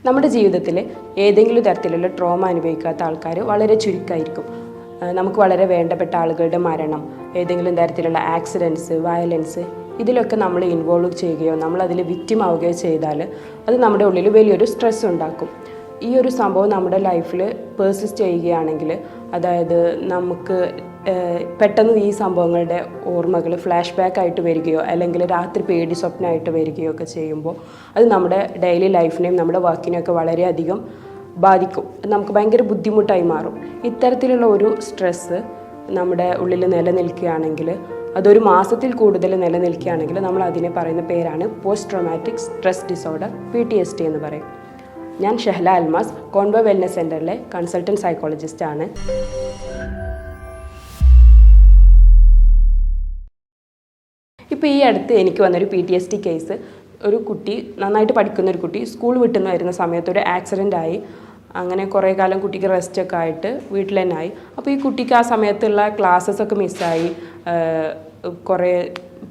നമ്മുടെ ജീവിതത്തിൽ ഏതെങ്കിലും തരത്തിലുള്ള ട്രോമ അനുഭവിക്കാത്ത ആൾക്കാർ വളരെ ചുരുക്കമായിരിക്കും. നമുക്ക് വളരെ വേണ്ടപ്പെട്ട ആളുകളുടെ മരണം, ഏതെങ്കിലും തരത്തിലുള്ള ആക്സിഡൻറ്റ്സ്, വയലൻസ്, ഇതിലൊക്കെ നമ്മൾ ഇൻവോൾവ് ചെയ്യുകയോ നമ്മളതിൽ വിക്റ്റിം ആവുകയോ ചെയ്താൽ അത് നമ്മുടെ ഉള്ളിൽ വലിയൊരു സ്ട്രെസ് ഉണ്ടാക്കും. ഈ ഒരു സംഭവം നമ്മുടെ ലൈഫിൽ പേഴ്സിസ്റ്റ് ചെയ്യുകയാണെങ്കിൽ, അതായത് നമുക്ക് പെട്ടെന്ന് ഈ സംഭവങ്ങളുടെ ഓർമ്മകൾ ഫ്ലാഷ് ബാക്ക് ആയിട്ട് വരികയോ അല്ലെങ്കിൽ രാത്രി പേടി സ്വപ്നമായിട്ട് വരികയോ ഒക്കെ ചെയ്യുമ്പോൾ അത് നമ്മുടെ ഡെയിലി ലൈഫിനെയും നമ്മുടെ വർക്കിനെയൊക്കെ വളരെയധികം ബാധിക്കും. നമുക്ക് ഭയങ്കര ബുദ്ധിമുട്ടായി മാറും. ഇത്തരത്തിലുള്ള ഒരു സ്ട്രെസ്സ് നമ്മുടെ ഉള്ളിൽ നിലനിൽക്കുകയാണെങ്കിൽ, അതൊരു മാസത്തിൽ കൂടുതൽ നിലനിൽക്കുകയാണെങ്കിൽ, നമ്മൾ അതിനെ പറയുന്ന പേരാണ് post traumatic stress disorder, PTSD എന്ന് പറയും. ഞാൻ ഷഹല അൽമാസ്, കോൺവോ വെൽനസ് സെൻ്ററിലെ കൺസൾട്ടൻറ്റ് സൈക്കോളജിസ്റ്റ് ആണ്. ഇപ്പോൾ ഈ അടുത്ത് എനിക്ക് വന്നൊരു PTSD കേസ്. ഒരു കുട്ടി, നന്നായിട്ട് പഠിക്കുന്നൊരു കുട്ടി, സ്കൂൾ വിട്ടുന്ന വരുന്ന സമയത്ത് ഒരു ആക്സിഡൻ്റ് ആയി. അങ്ങനെ കുറേ കാലം കുട്ടിക്ക് റെസ്റ്റൊക്കെ ആയിട്ട് വീട്ടിൽ തന്നെ ആയി. അപ്പോൾ ഈ കുട്ടിക്ക് ആ സമയത്തുള്ള ക്ലാസ്സസൊക്കെ മിസ്സായി, കുറേ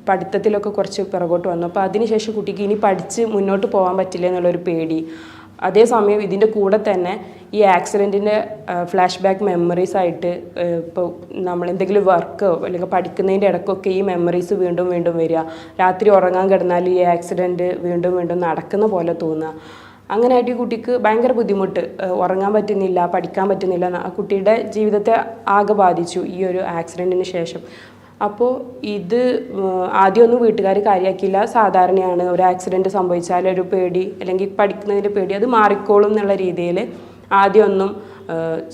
പഠിത്തത്തിലൊക്കെ കുറച്ച് പിറകോട്ട് വന്നു. അപ്പോൾ അതിനുശേഷം കുട്ടിക്ക് ഇനി പഠിച്ച് മുന്നോട്ട് പോകാൻ പറ്റില്ല എന്നുള്ളൊരു പേടി. അതേസമയം ഇതിൻ്റെ കൂടെ തന്നെ ഈ ആക്സിഡൻറ്റിൻ്റെ ഫ്ലാഷ് ബാക്ക് മെമ്മറീസ് ആയിട്ട്, ഇപ്പോൾ നമ്മളെന്തെങ്കിലും വർക്കോ അല്ലെങ്കിൽ പഠിക്കുന്നതിൻ്റെ ഇടയ്ക്കൊക്കെ ഈ മെമ്മറീസ് വീണ്ടും വീണ്ടും വരിക. രാത്രി ഉറങ്ങാൻ കിടന്നാൽ ഈ ആക്സിഡൻറ്റ് വീണ്ടും വീണ്ടും നടക്കുന്ന പോലെ തോന്നുക. അങ്ങനെ ആയിട്ട് ഈ കുട്ടിക്ക് ഭയങ്കര ബുദ്ധിമുട്ട്, ഉറങ്ങാൻ പറ്റുന്നില്ല, പഠിക്കാൻ പറ്റുന്നില്ല. ആ കുട്ടിയുടെ ജീവിതത്തെ ആകെ ബാധിച്ചു ഈ ഒരു ആക്സിഡൻറ്റിന് ശേഷം. അപ്പോൾ ഇത് ആദ്യമൊന്നും വീട്ടുകാർ കാര്യമാക്കിയില്ല. സാധാരണയാണ്, ഒരു ആക്സിഡൻറ്റ് സംഭവിച്ചാൽ ഒരു പേടി അല്ലെങ്കിൽ പഠിക്കുന്നതിൻ്റെ പേടി അത് മാറിക്കോളും എന്നുള്ള രീതിയിൽ ആദ്യമൊന്നും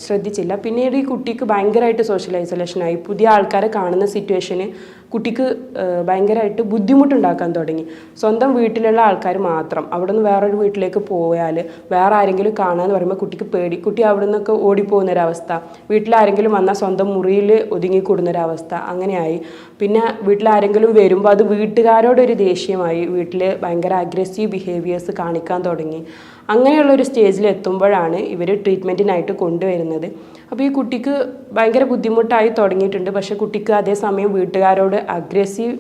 ശ്രദ്ധിച്ചില്ല. പിന്നീട് ഈ കുട്ടിക്ക് ഭയങ്കരമായിട്ട് സോഷ്യൽ ഐസൊലേഷനായി. പുതിയ ആൾക്കാരെ കാണുന്ന സിറ്റുവേഷന് കുട്ടിക്ക് ഭയങ്കരമായിട്ട് ബുദ്ധിമുട്ടുണ്ടാക്കാൻ തുടങ്ങി. സ്വന്തം വീട്ടിലുള്ള ആൾക്കാർ മാത്രം, അവിടെ നിന്ന് വേറൊരു വീട്ടിലേക്ക് പോയാൽ വേറെ ആരെങ്കിലും കാണാമെന്ന് പറയുമ്പോൾ കുട്ടിക്ക് പേടി. കുട്ടി അവിടെ നിന്നൊക്കെ ഓടിപ്പോകുന്നൊരവസ്ഥ, വീട്ടിലാരെങ്കിലും വന്നാൽ സ്വന്തം മുറിയിൽ ഒതുങ്ങിക്കൂടുന്നൊരവസ്ഥ, അങ്ങനെയായി. പിന്നെ വീട്ടിലാരെങ്കിലും വരുമ്പോൾ അത് വീട്ടുകാരോടൊരു ദേഷ്യമായി, വീട്ടിൽ ഭയങ്കര അഗ്രസീവ് ബിഹേവിയേഴ്സ് കാണിക്കാൻ തുടങ്ങി. അങ്ങനെയുള്ളൊരു സ്റ്റേജിൽ എത്തുമ്പോഴാണ് ഇവർ ട്രീറ്റ്മെൻറ്റിനായിട്ട് കൊണ്ടുവരുന്നത്. അപ്പോൾ ഈ കുട്ടിക്ക് ഭയങ്കര ബുദ്ധിമുട്ടായി തുടങ്ങിയിട്ടുണ്ട്. പക്ഷേ കുട്ടിക്ക് അതേസമയം വീട്ടുകാരോട് അഗ്രസീവ്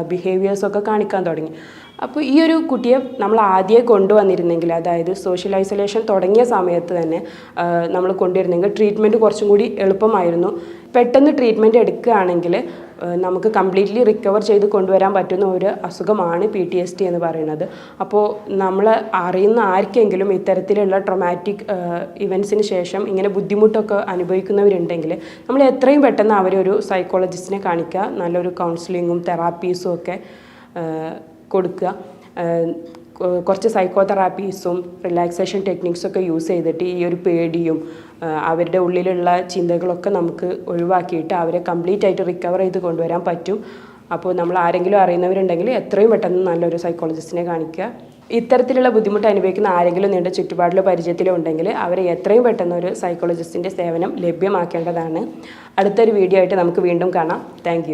ബിഹേവിയേഴ്സൊക്കെ കാണിക്കാൻ തുടങ്ങി. അപ്പോൾ ഈ ഒരു കുട്ടിയെ നമ്മൾ ആദ്യമേ കൊണ്ടുവന്നിരുന്നെങ്കിൽ, അതായത് സോഷ്യൽ ഐസൊലേഷൻ തുടങ്ങിയ സമയത്ത് തന്നെ നമ്മൾ കൊണ്ടുവരുന്നെങ്കിൽ ട്രീറ്റ്മെൻറ്റ് കുറച്ചും കൂടി എളുപ്പമായിരുന്നു. പെട്ടെന്ന് ട്രീറ്റ്മെൻറ്റ് എടുക്കുകയാണെങ്കിൽ നമുക്ക് കംപ്ലീറ്റ്ലി റിക്കവർ ചെയ്ത് കൊണ്ടുവരാൻ പറ്റുന്ന ഒരു അസുഖമാണ് PTSD എന്ന് പറയുന്നത്. അപ്പോൾ നമ്മൾ അറിയുന്ന ആർക്കെങ്കിലും ഇത്തരത്തിലുള്ള ട്രോമാറ്റിക് ഇവൻസിന് ശേഷം ഇങ്ങനെ ബുദ്ധിമുട്ടൊക്കെ അനുഭവിക്കുന്നവരുണ്ടെങ്കിൽ നമ്മൾ എത്രയും പെട്ടെന്ന് അവരൊരു സൈക്കോളജിസ്റ്റിനെ കാണിക്കുക, നല്ലൊരു കൗൺസിലിങ്ങും തെറാപ്പീസും ഒക്കെ കൊടുക്കുക. കുറച്ച് സൈക്കോ തെറാപ്പീസും റിലാക്സേഷൻ ടെക്നിക്സൊക്കെ യൂസ് ചെയ്തിട്ട് ഈ ഒരു പേടിയും അവരുടെ ഉള്ളിലുള്ള ചിന്തകളൊക്കെ നമുക്ക് ഒഴിവാക്കിയിട്ട് അവരെ കംപ്ലീറ്റ് ആയിട്ട് റിക്കവർ ചെയ്ത് കൊണ്ടുവരാൻ പറ്റും. അപ്പോൾ നമ്മൾ ആരെങ്കിലും അറിയുന്നവരുണ്ടെങ്കിൽ എത്രയും പെട്ടെന്ന് നല്ലൊരു സൈക്കോളജിസ്റ്റിനെ കാണിക്കുക. ഇത്തരത്തിലുള്ള ബുദ്ധിമുട്ട് അനുഭവിക്കുന്ന ആരെങ്കിലും നിങ്ങളുടെ ചുറ്റുപാടിലോ പരിചയത്തിലോ ഉണ്ടെങ്കിൽ അവരെ എത്രയും പെട്ടെന്ന് ഒരു സൈക്കോളജിസ്റ്റിൻ്റെ സേവനം ലഭ്യമാക്കേണ്ടതാണ്. അടുത്തൊരു വീഡിയോ ആയിട്ട് നമുക്ക് വീണ്ടും കാണാം. താങ്ക്